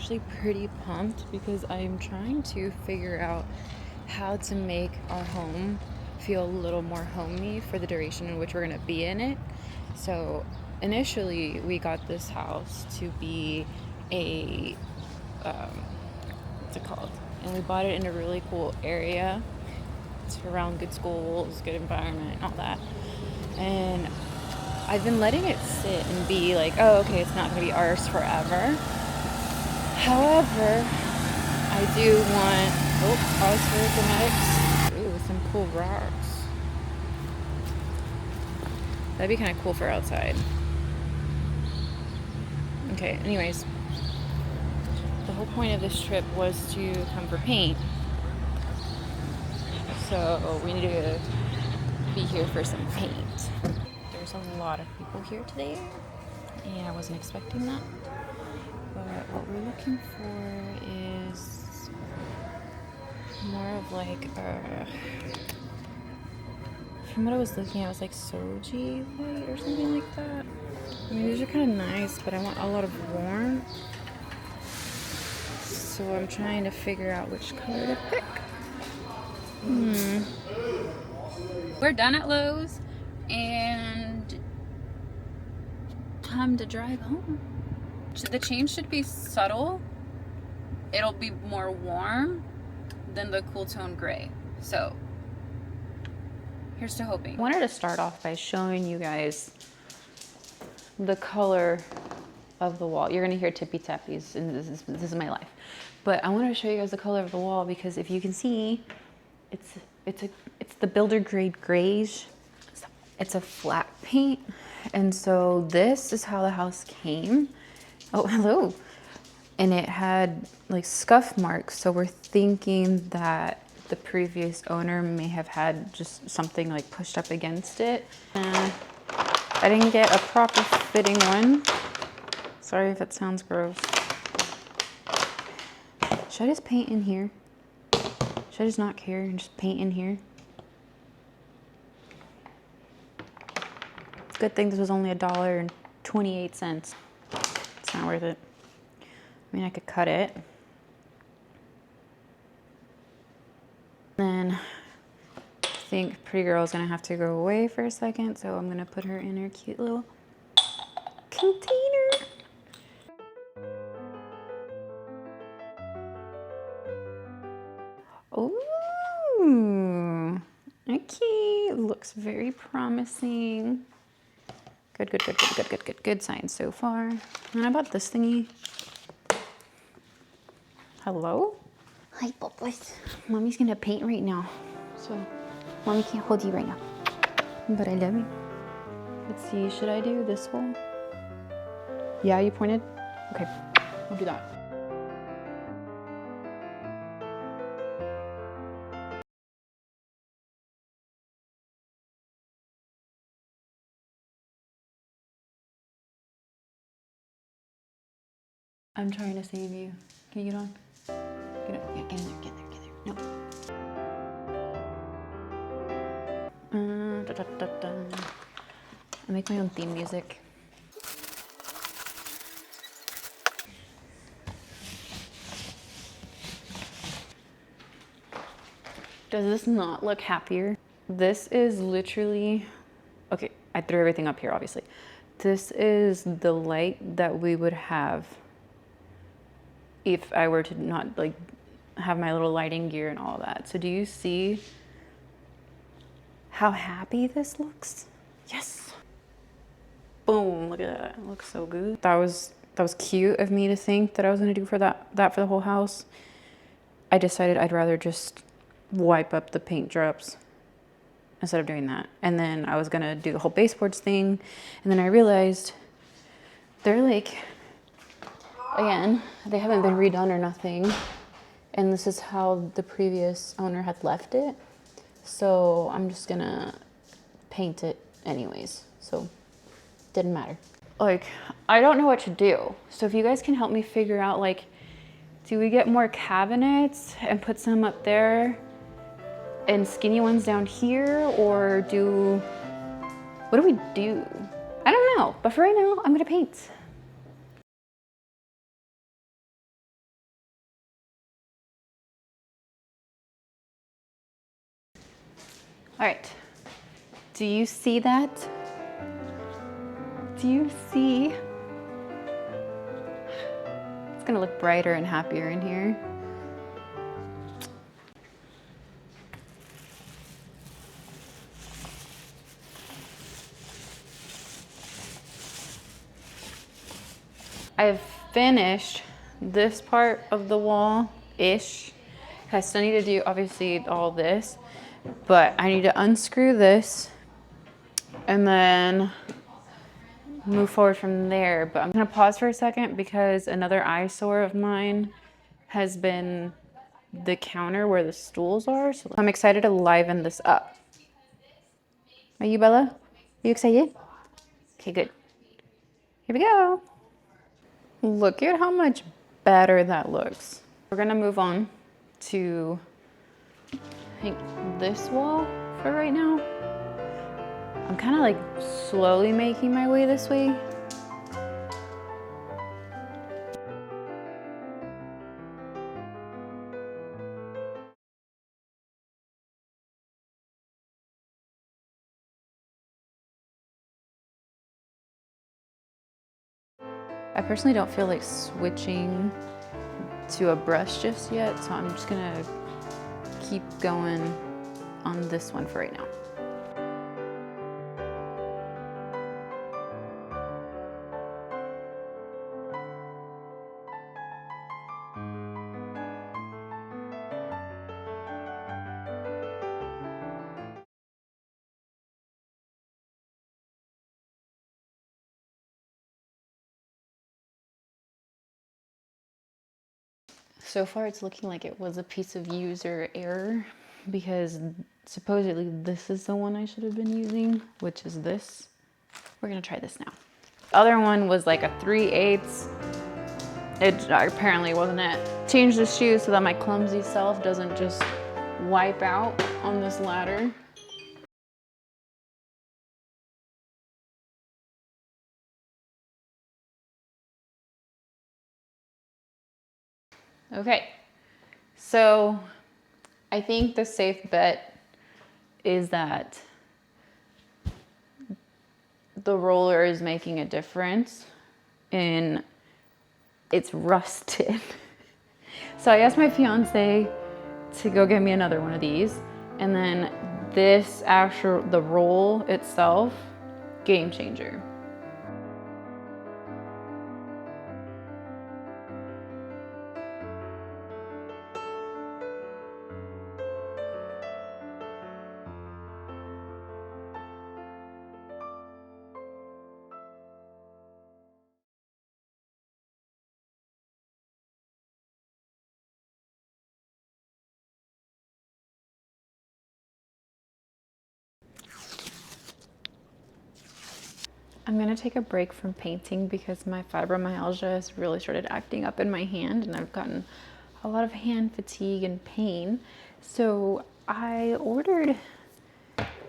actually pretty pumped because I'm trying to figure out how to make our home feel a little more homey for the duration in which we're going to be in it. So initially we got this house to be a what's it called, and we bought it in a really cool area. It's around good schools, good environment, all that. And I've been letting it sit and be like, oh, okay, it's not going to be ours forever. However, I do want, pause for dramatics. Ooh, some cool rocks. That'd be kind of cool for outside. Okay, anyways. The whole point of this trip was to come for paint. So we need to be here for some paint. There's a lot of people here today, and I wasn't expecting that. But what we're looking for is more of like from what I was looking at, it was like soji light or something like that. I mean, these are kind of nice, but I want a lot of warmth. So I'm trying to figure out which color to pick. We're done at Lowe's and time to drive home. The change should be subtle. It'll be more warm than the cool tone gray. So here's to hoping. I wanted to start off by showing you guys the color of the wall. You're gonna hear tippy tappies, and this is my life. But I wanted to show you guys the color of the wall because if you can see, it's the builder grade grayish. It's a flat paint, and so this is how the house came. Oh, hello. And it had like scuff marks, so we're thinking that the previous owner may have had just something like pushed up against it. I didn't get a proper fitting one. Sorry if it sounds gross. Should I just paint in here? Should I just not care and just paint in here? Good thing this was only $1.28. It's not worth it. I mean, I could cut it. Then I think pretty girl's gonna have to go away for a second, so I'm gonna put her in her cute little container. Ooh, okay, looks very promising. Good signs so far. And I bought this thingy. Hello? Hi, Bubbles. Mommy's gonna paint right now. So, Mommy can't hold you right now. But I love you. Let's see, should I do this wall? Yeah, you pointed? Okay, we'll do that. I'm trying to save you. Can you get on? Get up. Yeah, get in there. No. I make my own theme music. Does this not look happier? This is literally, okay, I threw everything up here, obviously. This is the light that we would have if I were to not like have my little lighting gear and all that. So do you see how happy this looks? Yes. Boom, look at that, it looks so good. That was cute of me to think that I was gonna do for that for the whole house. I decided I'd rather just wipe up the paint drops instead of doing that. And then I was gonna do the whole baseboards thing. And then I realized they're like, again, they haven't been redone or nothing. And this is how the previous owner had left it. So I'm just gonna paint it anyways. So didn't matter. Like, I don't know what to do. So if you guys can help me figure out, like, do we get more cabinets and put some up there and skinny ones down here, or what do we do? I don't know, but for right now, I'm gonna paint. right, do you see that? Do you see? It's gonna look brighter and happier in here. I've finished this part of the wall-ish. I still need to do, obviously, all this, but I need to unscrew this and then move forward from there. But I'm gonna pause for a second because another eyesore of mine has been the counter where the stools are. So I'm excited to liven this up. Are you, Bella? Are you excited? Okay, good. Here we go. Look at how much better that looks. We're gonna move on to, I think, this wall for right now. I'm kind of like slowly making my way this way. I personally don't feel like switching to a brush just yet, so I'm just gonna keep going on this one for right now. So far it's looking like it was a piece of user error because supposedly this is the one I should have been using, which is this. We're gonna try this now. The other one was like a 3/8. It apparently wasn't it. Change the shoe so that my clumsy self doesn't just wipe out on this ladder. Okay, so I think the safe bet is that the roller is making a difference and it's rusted. So I asked my fiance to go get me another one of these, and then this the roll itself, game changer. I'm gonna take a break from painting because my fibromyalgia has really started acting up in my hand and I've gotten a lot of hand fatigue and pain. So I ordered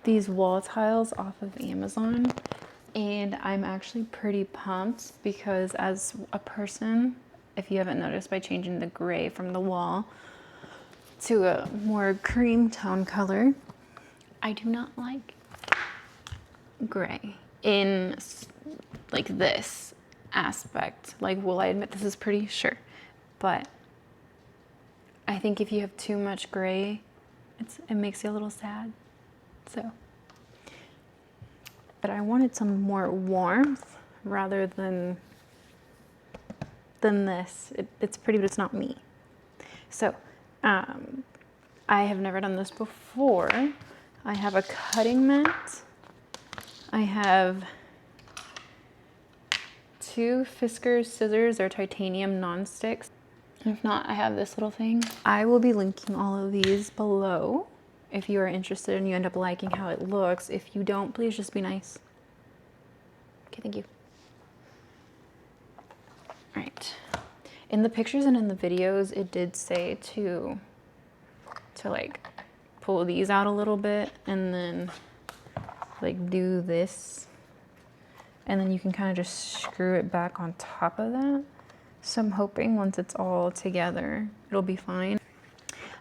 these wall tiles off of Amazon and I'm actually pretty pumped because as a person, if you haven't noticed, by changing the gray from the wall to a more cream tone color, I do not like gray in like this aspect. Like, will I admit this is pretty? Sure. But I think if you have too much gray, it makes you a little sad. So, but I wanted some more warmth rather than this. It's pretty, but it's not me. So, I have never done this before. I have a cutting mat. I have 2 Fiskars scissors. They're titanium non-sticks. If not, I have this little thing. I will be linking all of these below if you are interested and you end up liking how it looks. If you don't, please just be nice. Okay, thank you. All right. In the pictures and in the videos, it did say to like pull these out a little bit and then like do this. And then you can kind of just screw it back on top of that. So I'm hoping once it's all together, it'll be fine.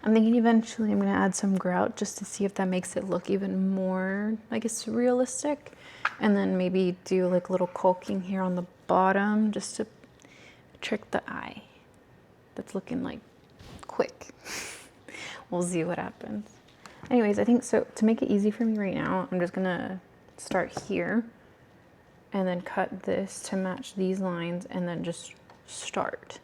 I'm thinking eventually I'm gonna add some grout just to see if that makes it look even more, I guess, realistic. And then maybe do like a little caulking here on the bottom just to trick the eye. That's looking like quick. We'll see what happens. Anyways, I think so to make it easy for me right now, I'm just gonna start here and then cut this to match these lines and then just start.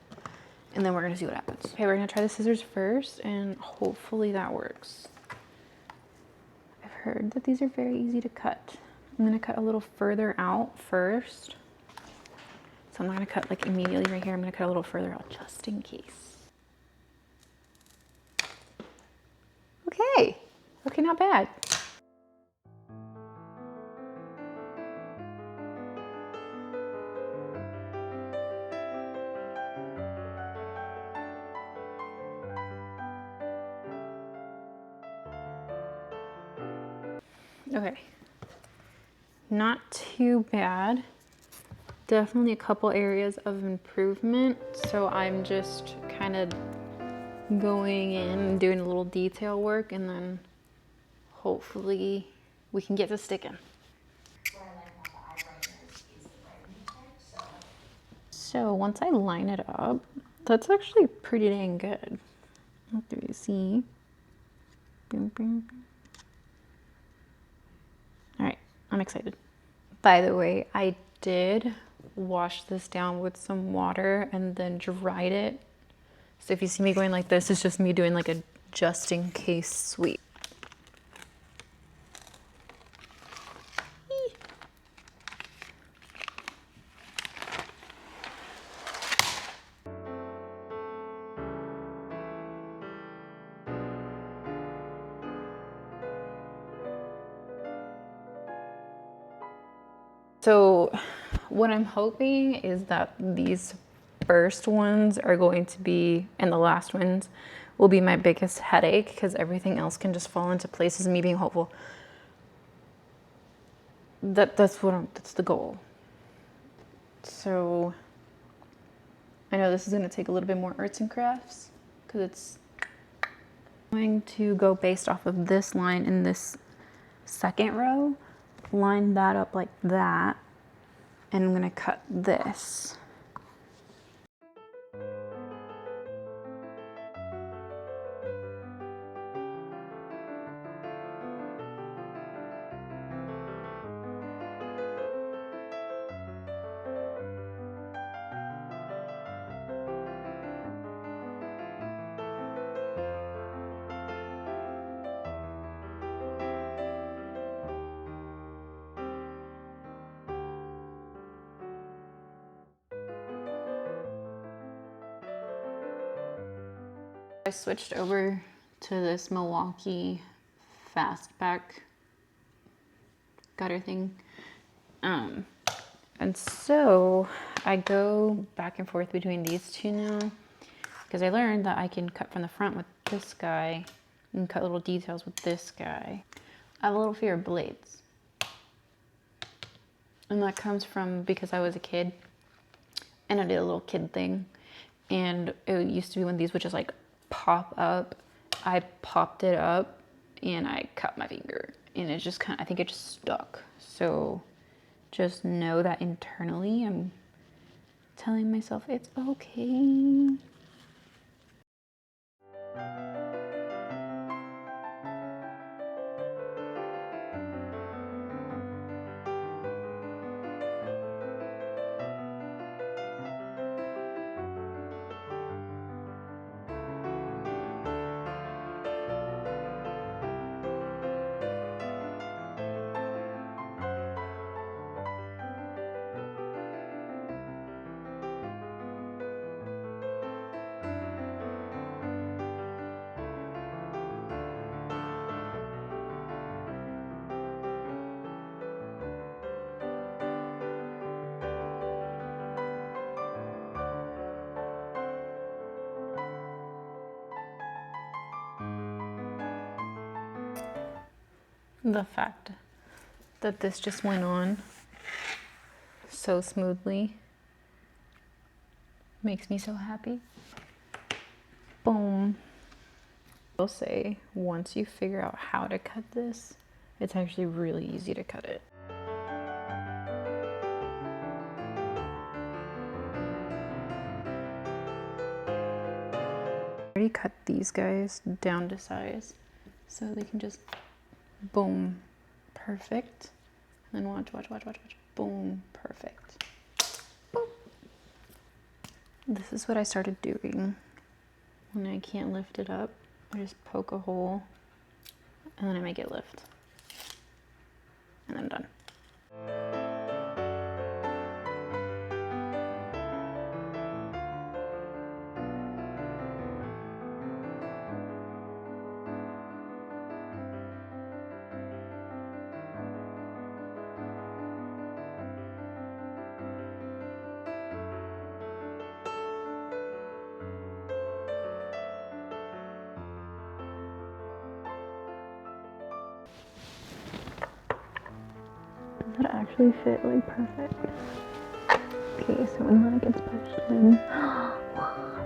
And then we're gonna see what happens. Okay, we're gonna try the scissors first and hopefully that works. I've heard that these are very easy to cut. I'm gonna cut a little further out first. So I'm not gonna cut like immediately right here. I'm gonna cut a little further out just in case. Okay, okay, not bad. Okay, not too bad. Definitely a couple areas of improvement. So I'm just kind of going in and doing a little detail work and then hopefully we can get to sticking. So once I line it up, that's actually pretty dang good. What do you see? Boom, boom. All right, I'm excited. By the way, I did wash this down with some water and then dried it. So if you see me going like this, it's just me doing like a just in case sweep. So what I'm hoping is that these first ones are going to be, and the last ones will be my biggest headache because everything else can just fall into place, is me being hopeful. That's the goal. So I know this is gonna take a little bit more arts and crafts because it's going to go based off of this line in this second row. Line that up like that, and I'm gonna cut this. I switched over to this Milwaukee fastback gutter thing. And so I go back and forth between these two now because I learned that I can cut from the front with this guy and cut little details with this guy. I have a little fear of blades. And that comes from because I was a kid and I did a little kid thing. And it used to be when these would just like pop up. I popped it up and I cut my finger and it just I think it just stuck. So just know that internally I'm telling myself it's okay. The fact that this just went on so smoothly makes me so happy. Boom. I'll say, once you figure out how to cut this, it's actually really easy to cut it. I already cut these guys down to size, so they can just, boom, perfect. And then watch, watch, watch, watch, watch, boom, perfect. Boom. This is what I started doing when I can't lift it up. I just poke a hole and then I make it lift. And then I'm done. Does that actually fit like perfect? Okay, so when that gets pushed in, what?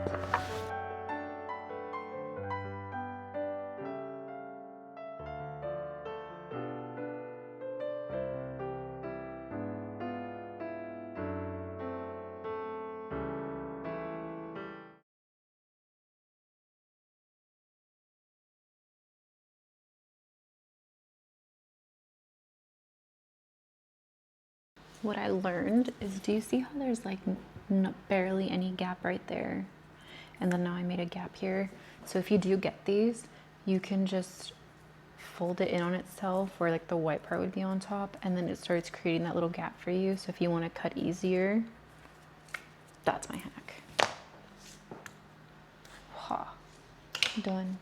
What I learned is, do you see how there's like barely any gap right there? And then now I made a gap here. So if you do get these, you can just fold it in on itself where like the white part would be on top, and then it starts creating that little gap for you. So if you want to cut easier, that's my hack. Ha, done.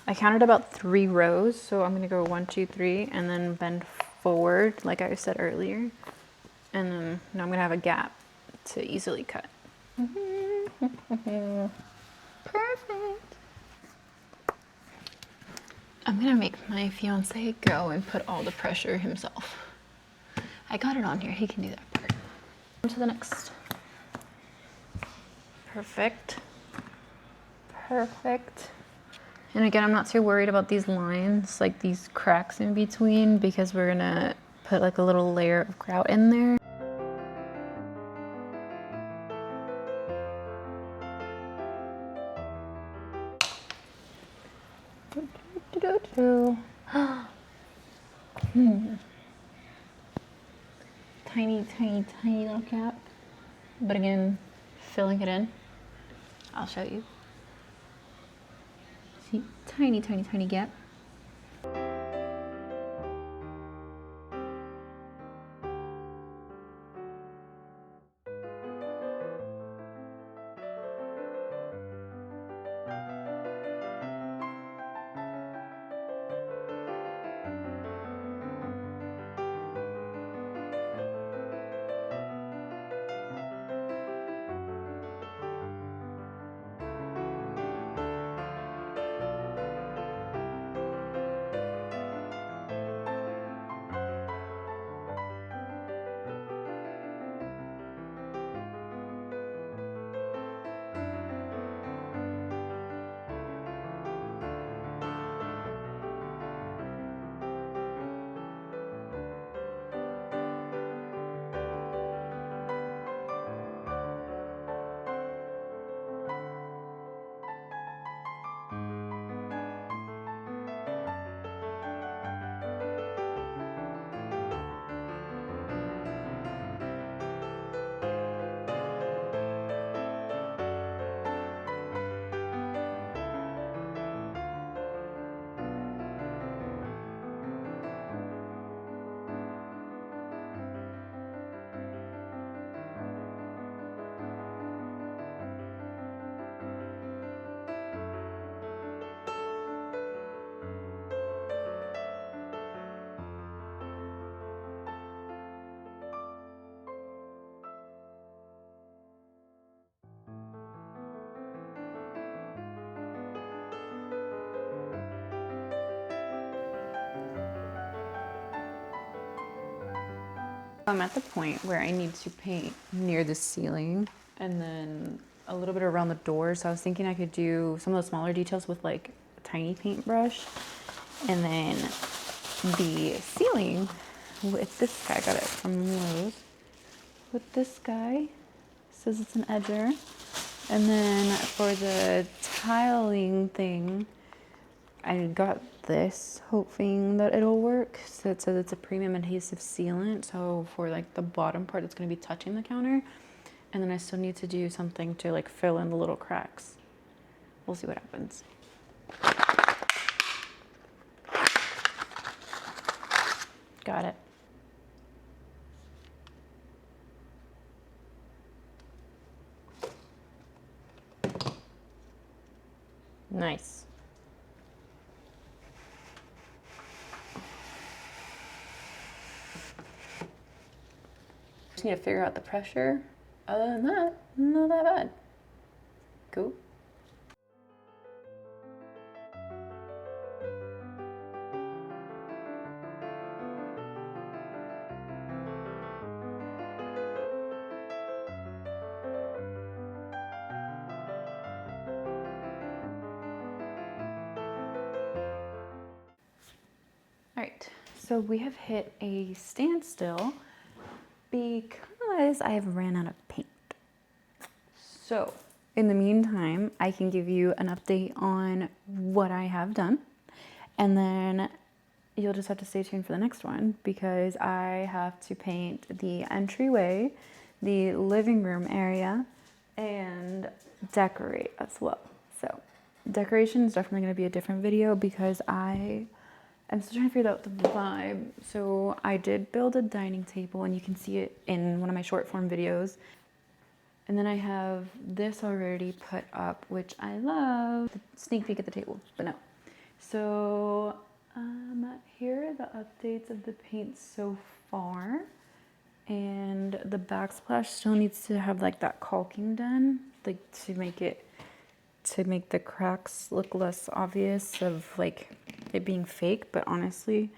I counted about 3 rows, so I'm gonna go 1, 2, 3, and then bend forward, like I said earlier. And then now I'm gonna have a gap to easily cut. Perfect. I'm gonna make my fiance go and put all the pressure himself. I got it on here, he can do that part. On to the next. Perfect. Perfect. And again, I'm not too worried about these lines, like these cracks in between, because we're gonna put like a little layer of grout in there. Tiny, tiny, tiny little gap. But again, filling it in. I'll show you. See, tiny, tiny, tiny gap. I'm at the point where I need to paint near the ceiling and then a little bit around the door. So I was thinking I could do some of the smaller details with like a tiny paintbrush. And then the ceiling with this guy, I got it from Lowe's. With this guy, says it's an edger. And then for the tiling thing, I got this, hoping that it'll work. So it says it's a premium adhesive sealant. So for like the bottom part, it's gonna be touching the counter. And then I still need to do something to like fill in the little cracks. We'll see what happens. Got it. Nice. Just need to figure out the pressure. Other than that, not that bad. Cool. All right, so we have hit a standstill because I have ran out of paint. So in the meantime, I can give you an update on what I have done, and then you'll just have to stay tuned for the next one because I have to paint the entryway, the living room area, and decorate as well. So decoration is definitely going to be a different video because I'm still trying to figure out the vibe. So I did build a dining table, and you can see it in one of my short form videos. And then I have this already put up, which I love. Sneak peek at the table, but no. So here are the updates of the paint so far. And the backsplash still needs to have like that caulking done, like to make the cracks look less obvious of like it being fake, but honestly,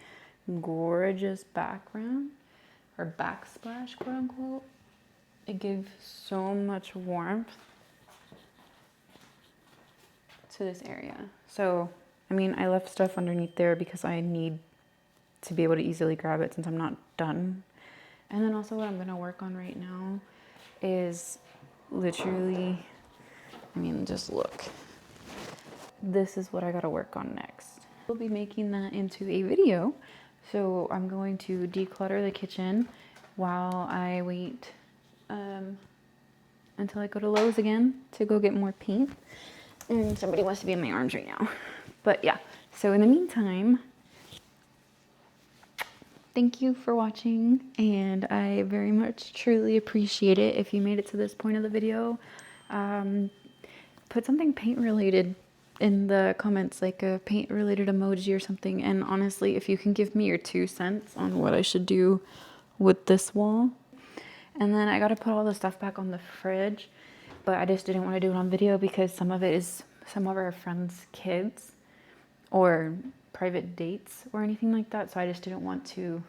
gorgeous background or backsplash, quote unquote. It gives so much warmth to this area. So, I mean, I left stuff underneath there because I need to be able to easily grab it since I'm not done. And then also what I'm gonna work on right now is literally, I mean, just look. This is what I gotta work on next. We'll be making that into a video. So I'm going to declutter the kitchen while I wait until I go to Lowe's again to go get more paint. And somebody wants to be in my arms right now. But yeah, so in the meantime, thank you for watching, and I very much truly appreciate it if you made it to this point of the video. Put something paint related in the comments, like a paint related emoji or something. And honestly, if you can give me your 2 cents on what I should do with this wall. And then I got to put all the stuff back on the fridge, but I just didn't want to do it on video because some of it is some of our friends' kids or private dates or anything like that. So I just didn't want to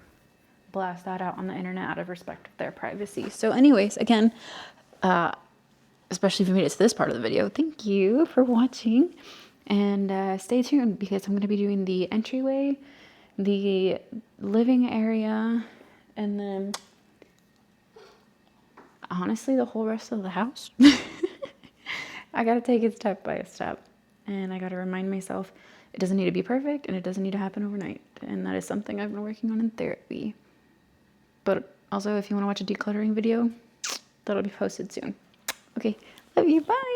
blast that out on the internet out of respect of their privacy. So anyways, again, especially if you made it to this part of the video, thank you for watching, and stay tuned because I'm going to be doing the entryway, the living area, and then honestly the whole rest of the house. I got to take it step by step, and I got to remind myself it doesn't need to be perfect and it doesn't need to happen overnight, and that is something I've been working on in therapy. But also, if you want to watch a decluttering video, that'll be posted soon. Okay, love you, bye.